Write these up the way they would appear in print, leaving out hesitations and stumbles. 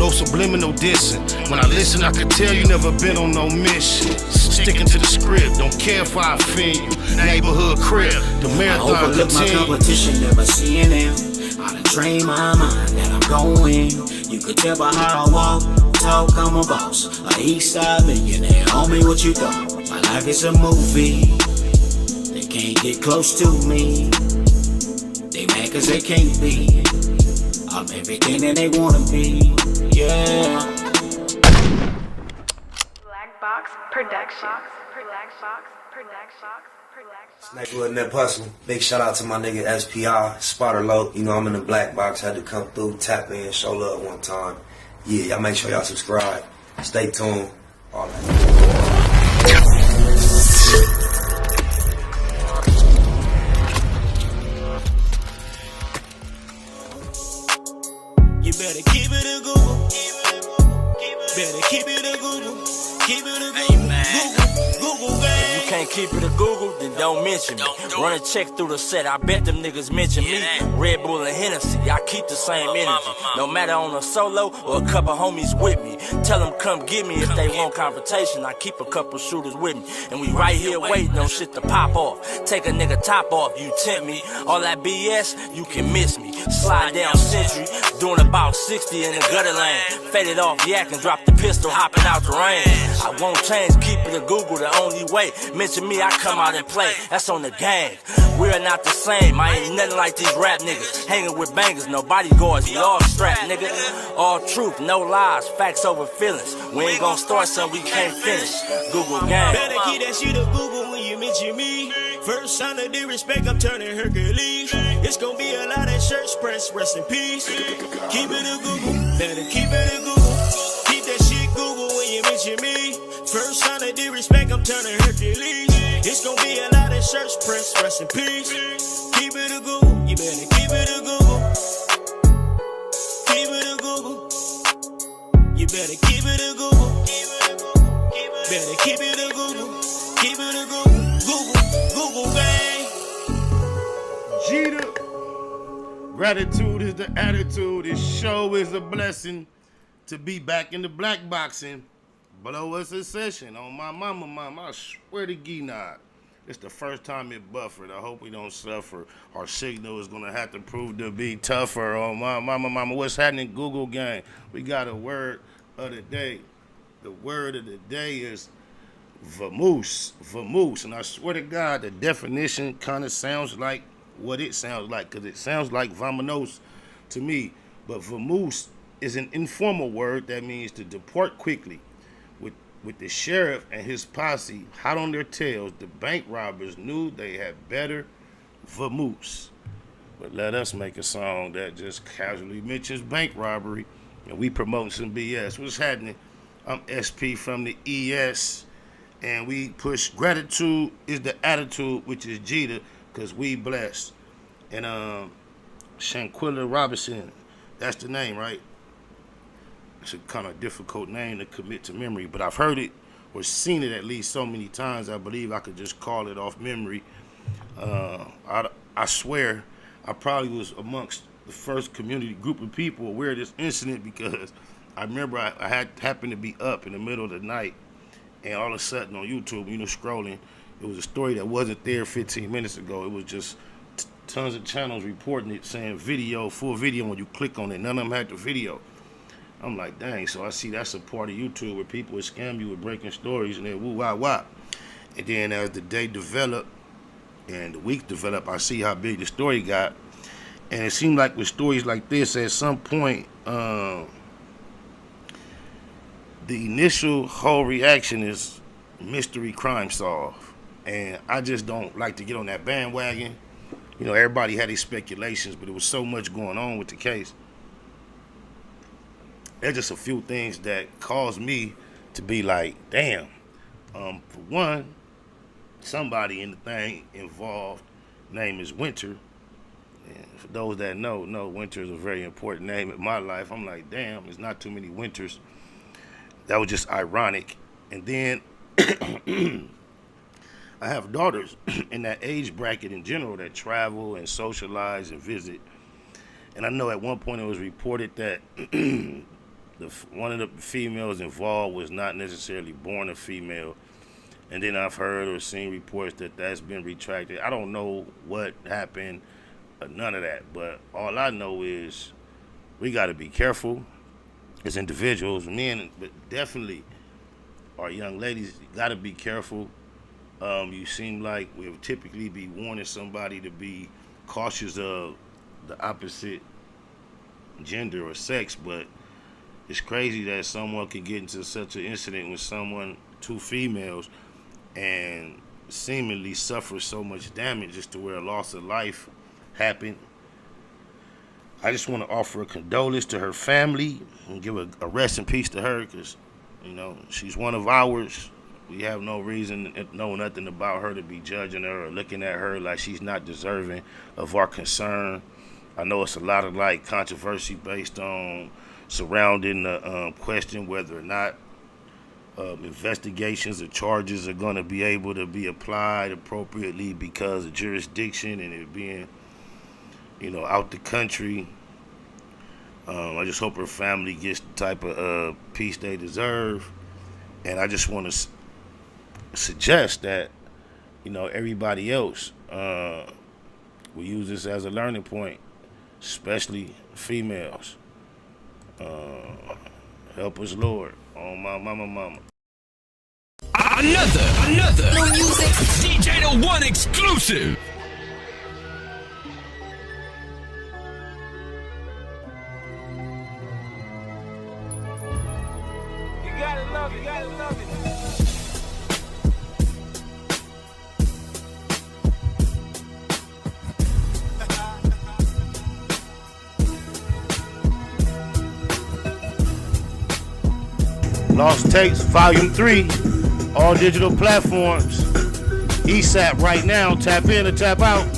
no subliminal dissing. When I listen, I can tell you never been on no mission. Sticking to the script, don't care if I offend you. Neighborhood crib, the marathon I overlook my competition, never seeing them. I done trained my mind that I'm going. You could tell by how I walk, talk, I'm a boss. A east side millionaire, homie, what you thought? My life is a movie. They can't get close to me. They mad cause they can't be. I'm everything that they wanna be, yeah. Black Box Productions. Nigga that hustle. Big shout out to my nigga SPI, Spotter Low. You know I'm in the black box, had to come through, tap in, show love one time. Yeah, y'all make sure y'all subscribe. Stay tuned. All that. You better keep it a Google. Better keep it a Google. Keep it a Google. Google, gang. If you can't keep it a Google, then don't mention me. Run a check through the set, I bet them niggas mention me. Red Bull and Hennessy, I keep the same energy. No matter on a solo or a couple homies with me. Tell them come get me if they want confrontation. I keep a couple shooters with me. And we right here waiting on shit to pop off. Take a nigga top off, you tempt me. All that BS, you can miss me. Slide down Century, doing about 60 in the gutter lane. Faded off yak and drop the pistol, hopping out the rain. I won't change, keep it a Google the only way. Mention me, I come out and play. That's on the gang. We are not the same. I ain't nothing like these rap niggas. Hanging with bangers, no bodyguards. We all strapped, nigga. All truth, no lies, facts over feelings. We ain't gon' start something we can't finish. Google gang. Better keep that shit a Google when you mention me. First sign of disrespect, I'm turning Hercules. It's gonna be a lot of shirts press, rest in peace. Keep it a Google. Better keep it a Google. Keep that shit Google when you mention me. First sign of disrespect, I'm turning Hercules. It's gonna be a lot of shirts press, rest in peace. Keep it a Google. You better keep it a Google. Keep it a Google. You better keep it a Google. Better keep it a Google. Keep it a Google. Google gang. Jeter. Gratitude is the attitude. This show is a blessing. To be back in the black boxing. Below us a session. On my mama, I swear to Ginod. It's the first time it buffered. I hope we don't suffer. Our signal is going to have to prove to be tougher. On my mama. What's happening, Google gang? We got a word of the day. The word of the day is vamoose. Vamoose. And I swear to God, the definition kind of sounds like what it sounds like. Because it sounds like vamonos to me. But vamoose is an informal word that means to depart quickly. With the sheriff and his posse hot on their tails, the bank robbers knew they had better vamoose. But let us make a song that just casually mentions bank robbery, and we promoting some BS. What's happening? I'm SP from the ES, and we push gratitude is the attitude, which is Jeter, because we blessed. And Shaquille Robinson, that's the name, right? It's a kind of difficult name to commit to memory, but I've heard it or seen it at least so many times, I believe I could just call it off memory. I swear I probably was amongst the first community group of people aware of this incident because I remember I had happened to be up in the middle of the night, and all of a sudden on YouTube, scrolling, it was a story that wasn't there 15 minutes ago. It was just tons of channels reporting it, saying video, full video. When you click on it, none of them had the video. I'm like, dang, so I see that's a part of YouTube where people would scam you with breaking stories and then woo, wah, wah. And then as the day developed and the week developed, I see how big the story got. And it seemed like with stories like this, at some point, the initial whole reaction is mystery crime solved. And I just don't like to get on that bandwagon. Everybody had these speculations, but there was so much going on with the case. There's just a few things that caused me to be like, damn. For one, somebody in the thing involved, name is Winter. And for those that know, Winter is a very important name in my life. I'm like, damn, there's not too many Winters. That was just ironic. And then I have daughters in that age bracket in general that travel and socialize and visit. And I know at one point it was reported that one of the females involved was not necessarily born a female. And then I've heard or seen reports that that's been retracted. I don't know what happened, none of that. But all I know is we got to be careful as individuals, men, but definitely our young ladies got to be careful. You seem like we'll typically be warning somebody to be cautious of the opposite gender or sex, but it's crazy that someone could get into such an incident with someone, two females, and seemingly suffer so much damage just to where a loss of life happened. I just want to offer a condolence to her family and give a rest in peace to her, because, you know, she's one of ours. We have no reason to know nothing about her to be judging her or looking at her like she's not deserving of our concern. I know it's a lot of like controversy based on surrounding the question whether or not investigations or charges are going to be able to be applied appropriately because of jurisdiction and it being, you know, out the country. I just hope her family gets the type of peace they deserve. And I just want to suggest that, you know, everybody else will use this as a learning point, especially females. Help us, Lord, on my mama. Another new music DJ The One exclusive. You gotta love it. Lost Tapes, Volume 3, all digital platforms. ESAP right now, tap in or tap out. I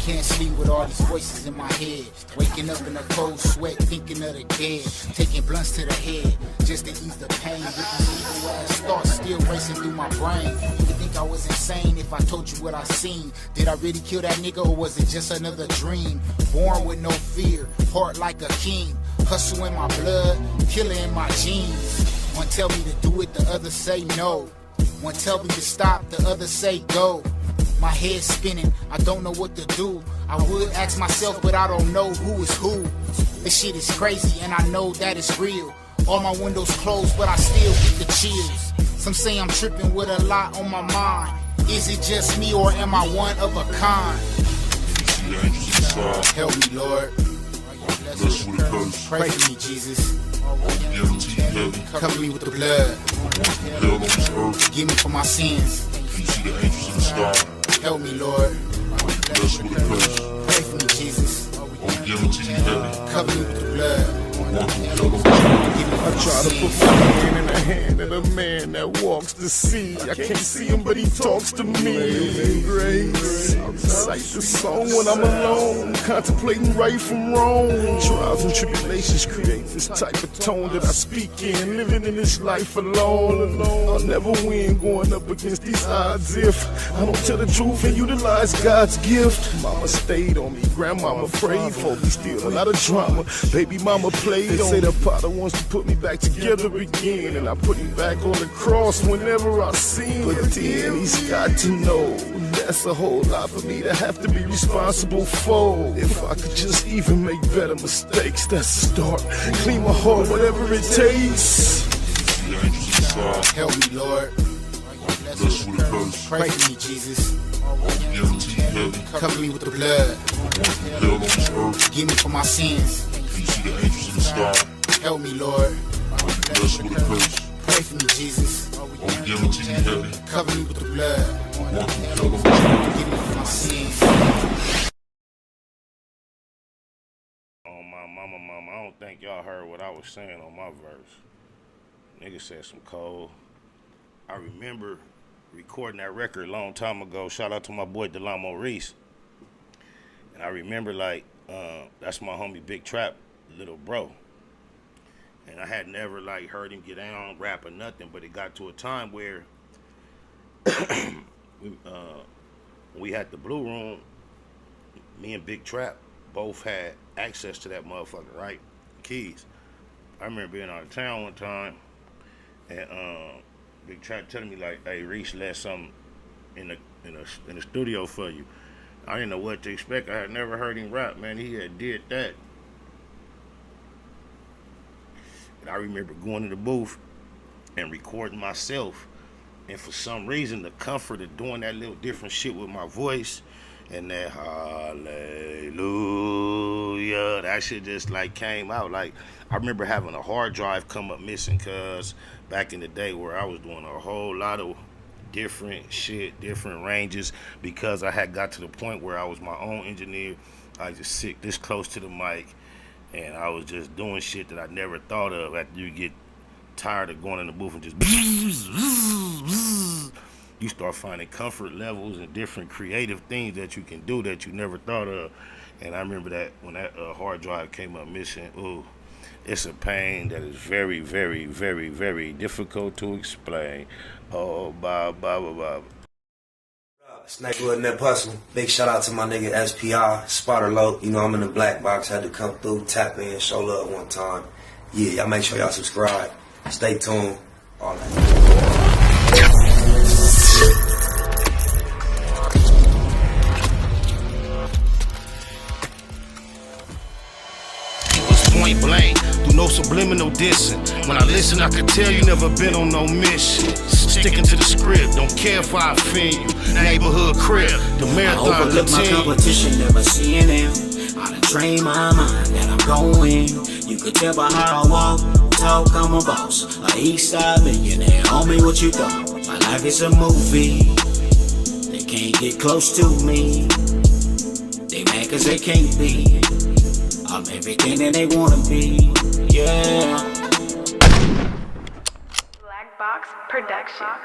can't sleep with all these voices in my head. Waking up in a cold sweat, thinking of the dead. Taking blunts to the head, just to ease the pain. With these evil ass thoughts still racing through my brain. You would think I was insane if I told you what I seen. Did I really kill that nigga or was it just another dream? Born with no fear, heart like a king. Hustle in my blood, killer in my genes. One tell me to do it, the other say no. One tell me to stop, the other say go. My head's spinning, I don't know what to do. I would ask myself, but I don't know who is who. This shit is crazy and I know that it's real. All my windows closed, but I still get the chills. Some say I'm tripping with a lot on my mind. Is it just me or am I one of a kind? Help me, Lord. Pray for me, Jesus. Cover me with the blood. Forgive me for my sins. Help me, Lord. Pray for me, Jesus. Cover me with the blood. I try to put my hand in the hand of a man that walks the sea. I can't see him, but he talks to me. Amazing grace. I recite the song when I'm alone, contemplating right from wrong. Trials and tribulations create this type of tone that I speak in. Living in this life alone. I'll never win going up against these odds if I don't tell the truth and utilize God's gift. Mama stayed on me, grandmama prayed for me. Still a lot of drama, baby mama played. They say the Potter wants to put me back together again, and I put him back on the cross whenever I see him. But then he's got to know that's a whole lot for me to have to be responsible for. If I could just even make better mistakes, that's a start. Clean my heart, whatever it takes. Help me, Lord. Pray for me, Jesus. Cover me with the blood. Forgive me for my sins. Help me, Lord. Pray for me, Jesus. Cover me with the blood. Forgive me for my sins. On my mama, I don't think y'all heard what I was saying on my verse. Nigga said some cold. I remember recording that record a long time ago. Shout out to my boy Delamo Reese. And I remember that's my homie Big Trap, little bro. And I had never heard him get down, rap or nothing, but it got to a time where we had the Blue Room, me and Big Trap both had access to that motherfucker, right? keys. I remember being out of town one time, and Big Trap telling me like, "Hey, Reese left something in the studio for you." I didn't know what to expect. I had never heard him rap, man. He had did that. And I remember going to the booth and recording myself. And for some reason, the comfort of doing that little different shit with my voice and that hallelujah, that shit just like came out. Like, I remember having a hard drive come up missing, cause back in the day where I was doing a whole lot of different shit, different ranges, because I had got to the point where I was my own engineer. I just sit this close to the mic and I was just doing shit that I never thought of. After you get tired of going in the booth and just you start finding comfort levels and different creative things that you can do that you never thought of. And I remember that when that hard drive came up missing, ooh, it's a pain that is very, very, very, very difficult to explain. Oh, Bob. Snakewood and that hustle. Big shout out to my nigga SPI, Spotter Low. You know, I'm in the black box, had to come through, tap in, show love one time. Yeah, y'all make sure y'all subscribe. Stay tuned. All that. Point blank, through no subliminal dissing. When I listen, I can tell you never been on no mission. Sticking to the script, don't care if I offend you. Neighborhood crib, the marathon I overlook my competition, never seeing them. I done train my mind that I'm going. You could tell by how I walk, talk, I'm a boss. A east side millionaire, homie, what you thought? My life is a movie. They can't get close to me. They mad cause they can't be. I'm everything that they wanna be, yeah. Black Box Productions.